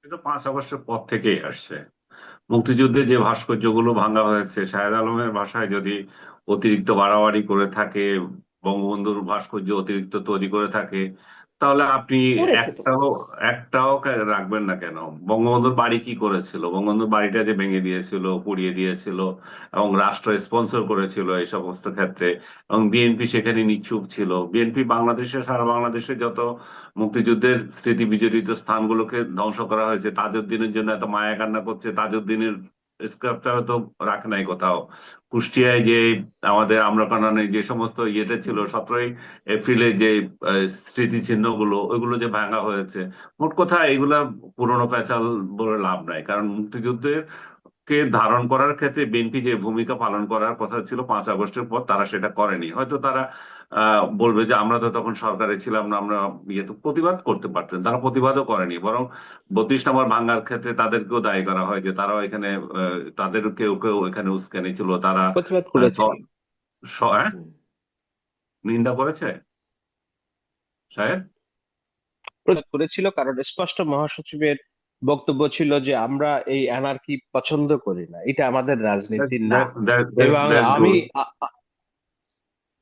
এটা 5 আগস্টের পর থেকেই আসছে। মুক্তিযুদ্ধে যে ভাস্কর্যগুলো ভাঙা হয়েছে, শাহেদ আলমের ভাষায় যদি অতিরিক্ত বাড়াবাড়ি করে থাকে, বঙ্গবন্ধুর ভাস্কর্য অতিরিক্ত তৈরি করে থাকে, তাহলে আপনি করেছে তো। একটাও একটাও রাখবেন না কেন? বঙ্গবন্ধুর বাড়ি কি করেছিল? বঙ্গবন্ধুর বাড়িটা যে ভেঙে দিয়েছিল, পুড়িয়ে দিয়েছিল, এবং রাষ্ট্র স্পন্সর করেছিল এই সমস্ত ক্ষেত্রে, এবং বিএনপি সেখানে নিশ্চুপ ছিল। বিএনপি বাংলাদেশে, সারা বাংলাদেশে যত মুক্তিযুদ্ধের স্মৃতি বিজড়িত স্থানগুলোকে ধ্বংস করা হয়েছে, তাজউদ্দিনের জন্য এত মায়া কান্না করছে, তাজউদ্দিনের স্ক্রাপটাও তো রাখে নাই কোথাও। কুষ্টিয়ায় যে আমাদের আম্রকাননে যে সমস্ত ইয়েটা ছিল, হুম। 17ই এপ্রিলে যে স্মৃতিচিহ্ন গুলো, ওইগুলো যে ভাঙা হয়েছে, মোট কথা এগুলা পুরনো পেঁচাল বলে লাভ নাই। কারণ মুক্তিযুদ্ধের কে ধারণ করার ক্ষেত্রে বিএনপি যে ভূমিকা পালন করার কথা ছিল 5 আগস্টের পর, তারা সেটা করেনি। হয়তো তারা বলবে যে আমরা তো তখন সরকারে ছিলাম না, আমরা ইয়ে তো প্রতিবাদ করতে পারতেন, তারা প্রতিবাদও করেনি। বরং 32 নম্বর ভাঙ্গার ক্ষেত্রে তাদেরকেও দায়ী করা হয় যে তারাও এখানে তাদের কেউ কেউ এখানে উস্কানি ছিল, তারা প্রতিবাদ আহ, করেছে। স- হ্যাঁ, হুম। নিন্দা করেছে সাহেব। প্রতিবাদ করেছিল কারণ স্পষ্ট মহাসচিবের বক্তব্য ছিল যে আমরা এই অ্যানার্কি পছন্দ করি না, এটা আমাদের রাজনীতি না। এবং দ্যাটস আমি গুড।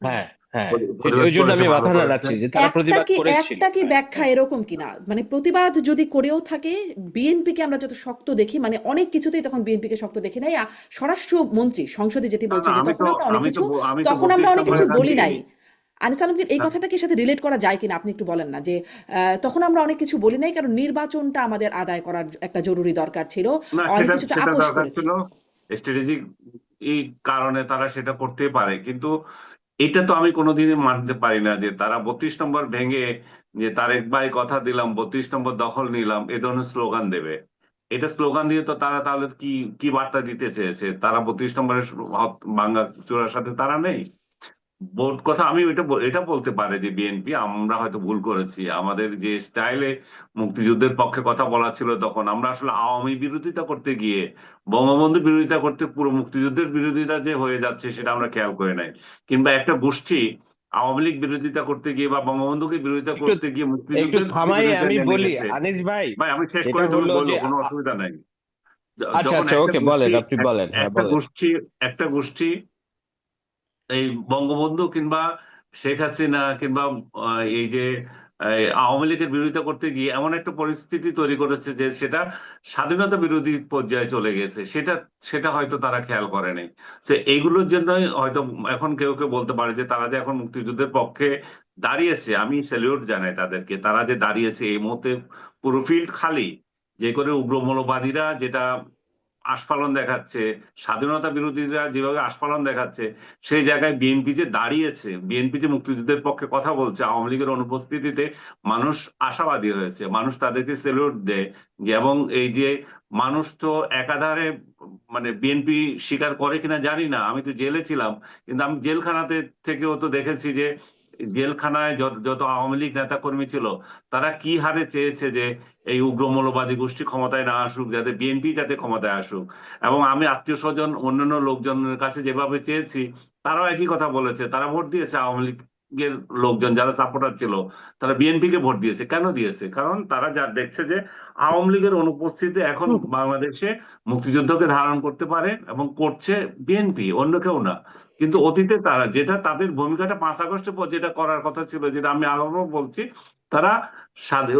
হ্যাঁ, হ্যাঁ, প্রতিবাদ ওই জন্য করেছে, আমি ভালো মাথাটা করেছে। রাখছি যে তারা একটা প্রতিবাদ কি করেছিল। একটা কি হ্যাঁ, ব্যাখ্যা হ্যাঁ। এরকম কিনা, মানে প্রতিবাদ যদি করেও থাকে, বিএনপিকে আমরা যত শক্ত দেখি, মানে অনেক কিছুতেই তখন বিএনপিকে শক্ত দেখি নাই। স্বরাষ্ট্রমন্ত্রী সংসদে যেটি না না, বলছে যে তখন আমরা অনেক কিছু, আমি তো তখন আমরা 32 অনেক কিছু নম্বরের বলি আছি। নাই। আনিস আলমগীর, এই কথাটা কি এর সাথে রিলেট করা যায় কিনা আপনি একটু বলেন না যে তখন আমরা অনেক কিছু বলি নাই কারণ নির্বাচনটা আমাদের আদায় করার একটা জরুরি দরকার ছিল, না, অনেক সেটা কিছুতে সেটা আপোষ দরকার করেছি। ছিল, স্ট্র্যাটেজিক এই কারণে তারা সেটা করতে পারে। কিন্তু এটা তো আমি কোনোদিনই মানতে পারি না যে তারা 32 নম্বর ভেঙে, যে তারেক ভাই কথা দিলাম 32 নম্বর দখল নিলাম, এ ধরনের স্লোগান দেবে। এটা স্লোগান দিয়ে তো তারা তাহলে কি কি বার্তা দিতে চেয়েছে? তারা 32 নম্বরের ভাঙ্গা চূড়ার সাথে তারা নেই। বোর্ড কথা আমি এটা বলতে পারে যে বিএনপি আমরা হয়তো ভুল করেছি, আমাদের যে স্টাইলে মুক্তিযুদ্ধের পক্ষে কথা বলা ছিল, তখন আমরা আসলে আওয়ামী বিরোধিতা করতে গিয়ে বঙ্গবন্ধু বিরোধিতা করতে পুরো মুক্তিযুদ্ধের বিরোধিতা যে হয়ে যাচ্ছে সেটা আমরা খেয়াল করে নাই। কিংবা একটা গোষ্ঠী আওয়ামী লীগ বিরোধিতা করতে গিয়ে বা বঙ্গবন্ধুকে বিরোধিতা একটু করতে গিয়ে একটু মুক্তিযুদ্ধের থামাই, বিরোধিতা আমি নেমে বলি গেছে। আনিস ভাই। ভাই আমি শেষ এটা করে, তুমি হলো বলো, যে কোনো অসুবিধা নাই। আচ্ছা, যখন আচ্ছা, একটা ওকে, গোষ্ঠী বলেন, আপনি বলেন, হ্যাঁ একটা বলেন। গোষ্ঠী একটা গোষ্ঠী এই বঙ্গবন্ধু কিংবা শেখ হাসিনা কিংবা এই যে আওয়ামী লীগের বিরোধিতা করতে গিয়ে এমন একটা পরিস্থিতি তৈরি করেছে যে সেটা স্বাধীনতা বিরোধী পর্যায়ে চলে গেছে, সেটা সেটা হয়তো তারা খেয়াল করে নাই। তো এইগুলোর জন্যই হয়তো এখন কেউ কেউ বলতে পারে যে তারা যে এখন মুক্তিযুদ্ধের পক্ষে দাঁড়িয়েছে, আমি স্যালিউট জানাই তাদেরকে। তারা যে দাঁড়িয়েছে এই মুহূর্তে পুরো ফিল্ড খালি, যে করে উগ্র মৌলবাদীরা যেটা আস্ফালন দেখাচ্ছে, স্বাধীনতা বিরোধীরা যেভাবে আস্ফালন দেখাচ্ছে, সেই জায়গায় বিএনপি যে দাঁড়িয়েছে, বিএনপি যে মুক্তিযুদ্ধের পক্ষে কথা বলছে আওয়ামী লীগের অনুপস্থিতিতে, মানুষ আশাবাদী হয়েছে, মানুষ তাদেরকে সেলুট দেয়। যে এবং এই যে মানুষ তো একাধারে, মানে বিএনপি স্বীকার করে কিনা জানি না, আমি তো জেলে ছিলাম, কিন্তু আমি জেলখানাতে থেকেও তো দেখেছি যে জেলখানায় যত যত আওয়ামী লীগ নেতা কর্মী ছিল, তারা কি হারে চেয়েছে যে এই উগ্র মৌলবাদী গোষ্ঠী ক্ষমতায় না আসুক, যাতে বিএনপি যাতে ক্ষমতায় আসুক। এবং আমি আত্মীয় স্বজন অন্যান্য লোকজনের কাছে যেভাবে চেয়েছি, তারাও একই কথা বলেছে, তারা ভোট দিয়েছে আওয়ামী লীগের লোকজন যারা সাপোর্টার ছিল, তারা বিএনপি কে ভোট দিয়েছে। কেন দিয়েছে? কারণ তারা যা দেখছে যে আওয়ামী লীগের অনুপস্থিতিতে এখন বাংলাদেশে মুক্তিযুদ্ধকে ধারণ করতে পারে এবং করছে বিএনপি, অন্য কেউ না। কিন্তু অতীতে তারা যেটা তাদের ভূমিকাটা 5 আগস্টের পর যেটা করার কথা ছিল, যেটা আমি আবারও বলছি, তারা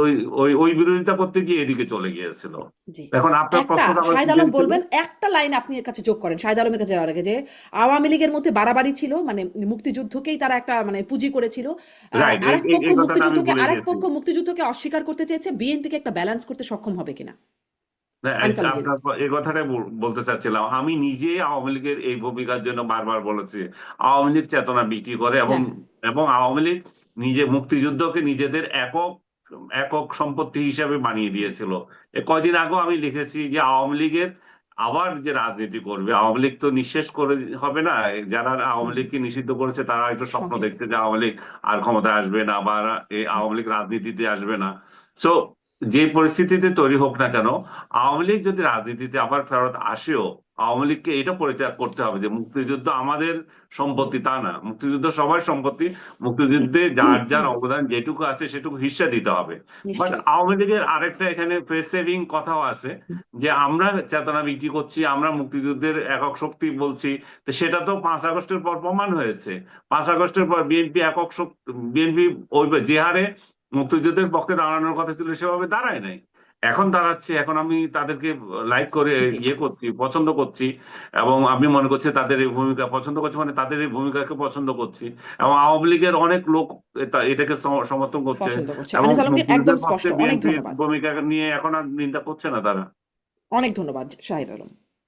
ওই ওই ওই বিরোধিতা করতে গিয়ে এদিকে চলে গিয়েছিল। জি। এখন আপনার একটা প্রশ্নটা আবার কি শাহেদ আলম জানছিল? বলবেন, একটা লাইন আপনি এর কাছে যোগ করেন শাহেদ আলমের কাছে যাওয়ার আগে, যে আওয়ামী লীগের মধ্যে বাড়াবাড়ি ছিল, মানে মুক্তিযুদ্ধকেই তারা একটা মানে পুঁজি করেছিল। রাইট, আরেক পক্ষ এই কথাটা আমি মুক্তিযুদ্ধকে ভুলে আরেক গেছি। পক্ষ মুক্তিযুদ্ধকে অস্বীকার করতে চেয়েছে, বিএনপিকে একটা ব্যালেন্স করতে সক্ষম হবে কিনা। না, আনিস আলমগীর। আপনার এই কথাটাই বলতে চাচ্ছিলাম। আমি নিজে আওয়ামী লীগের এই ভূমিকার জন্য বারবার বলেছি, আওয়ামী লীগ চেতনা বিক্রি করে, এবং হ্যাঁ। এবং আওয়ামী লীগ নিজে মুক্তিযুদ্ধকে নিজেদের একক একক সম্পত্তি হিসাবে বানিয়ে দিয়েছিল। কয়দিন আগেও আমি লিখেছি যে আওয়ামী লীগের আবার যে রাজনীতি করবে, আওয়ামী লীগ তো নিঃশেষ করে হবে না। যারা আওয়ামী হুম। লীগকে নিষিদ্ধ করেছে তারা একটু স্বপ্ন সংক্ষেপে। দেখছে যে আওয়ামী লীগ আর ক্ষমতায় আসবে না, বা এই আওয়ামী লীগ রাজনীতিতে আসবে না। সো যে পরিস্থিতিতে তৈরি হোক না কেন, আওয়ামী লীগ যদি রাজনীতিতে আবার ফেরত আসেও, আওয়ামী লীগকে এটা পরিত্যাগ করতে হবে যে মুক্তিযুদ্ধ আমাদের সম্পত্তি তা না, মুক্তিযুদ্ধ সবার সম্পত্তি, মুক্তিযুদ্ধে যার যার অবদান যেটুকু আছে সেটুকু হিস্সা দিতে হবে। বাট নিশ্চয়ই। আওয়ামী লীগের আরেকটা এখানে ফেস সেভিং কথাও আছে যে আমরা চেতনা বিক্রি করছি, আমরা মুক্তিযুদ্ধের একক শক্তি বলছি, তো সেটা তো 5 আগস্টের পর প্রমাণ হয়েছে। 5 আগস্টের পর বিএনপি একক শক্তি, বিএনপি ওই যে হারে মুক্তিযুদ্ধের পক্ষে দাঁড়ানোর কথা ছিল সেভাবে দাঁড়ায় নাই, এখন দাঁড়াচ্ছে। এখন আমি তাদেরকে লাইক করে জি। ইয়ে করছি, পছন্দ করছি, এবং আমি মনে করছি তাদের এই ভূমিকা পছন্দ করছি, মানে তাদের এই ভূমিকাকে পছন্দ করছি, এবং আওয়ামী লীগের অনেক লোক এটাকে সমর্থন করছে, পছন্দ করছে। এবং আনিস আলমগীর একদম মুক্তিযুদ্ধের স্পষ্ট। পক্ষে অনেক বিএনপির ধন্যবাদ। ভূমিকা নিয়ে এখন আর নিন্দা করছে না তারা। অনেক ধন্যবাদ শাহিদ আলম।